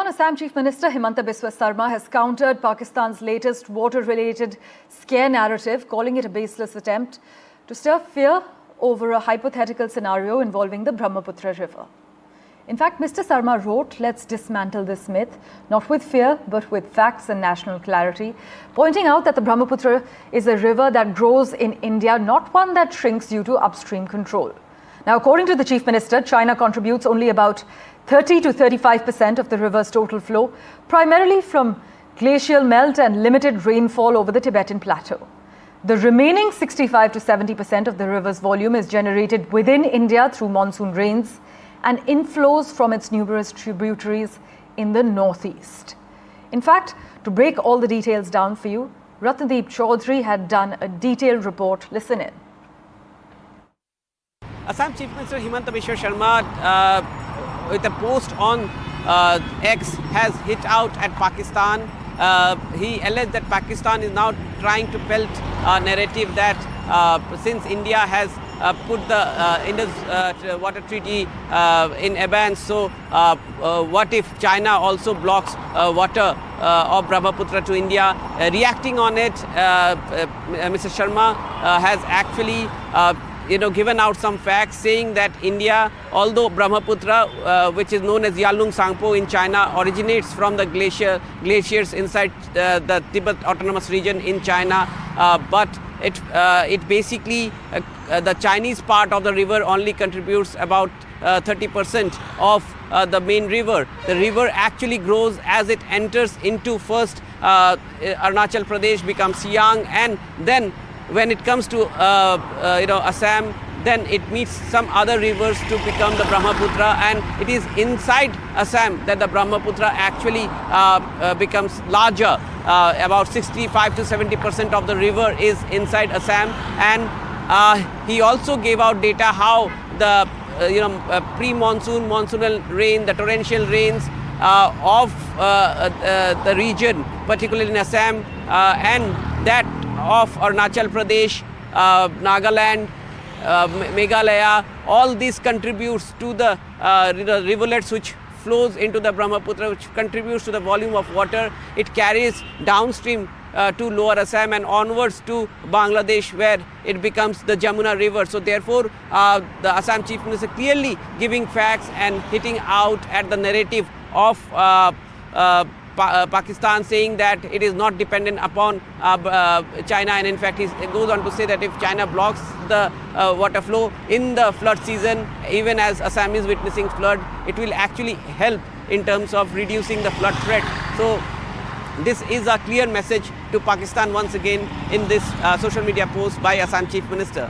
Assam Chief Minister Himanta Biswa Sarma has countered Pakistan's latest water-related scare narrative, calling it a baseless attempt to stir fear over a hypothetical scenario involving the Brahmaputra River. In fact, Mr. Sarma wrote, "Let's dismantle this myth, not with fear, but with facts and national clarity," pointing out that the Brahmaputra is a river that grows in India, not one that shrinks due to upstream control. Now, according to the Chief Minister, China contributes only about 30 to 35% of the river's total flow, primarily from glacial melt and limited rainfall over the Tibetan Plateau. The remaining 65 to 70% of the river's volume is generated within India through monsoon rains and inflows from its numerous tributaries in the northeast. In fact, to break all the details down for you, Ratnadeep Chaudhary had done a detailed report. Listen in. Assam Chief Minister Himanta Biswa Sarma, with a post on X, has hit out at Pakistan. He alleged that Pakistan is now trying to pelt a narrative that since India has put the Indus Water Treaty in abeyance, so what if China also blocks water of Brahmaputra to India? Reacting on it, Mr. Sharma has actually given out some facts, saying that India, although Brahmaputra, which is known as Yalung Sangpo in China, originates from the glaciers inside the Tibet Autonomous Region in China, but it basically, the Chinese part of the river only contributes about 30% of the main river. The river actually grows as it enters into first Arunachal Pradesh, becomes Siang, and then when it comes to Assam, then it meets some other rivers to become the Brahmaputra, and it is inside Assam that the Brahmaputra actually becomes larger. About 65 to 70% of the river is inside Assam, and he also gave out data how the pre-monsoon, monsoonal rain, the torrential rains of the region, particularly in Assam, and that of Arunachal Pradesh, Nagaland, Meghalaya, all this contributes to the rivulets which flows into the Brahmaputra, which contributes to the volume of water. It carries downstream to Lower Assam and onwards to Bangladesh, where it becomes the Jamuna River. So therefore, the Assam Chief Minister clearly giving facts and hitting out at the narrative of Pakistan, saying that it is not dependent upon China, and in fact he goes on to say that if China blocks the water flow in the flood season, even as Assam is witnessing flood, it will actually help in terms of reducing the flood threat. So this is a clear message to Pakistan once again in this social media post by Assam Chief Minister.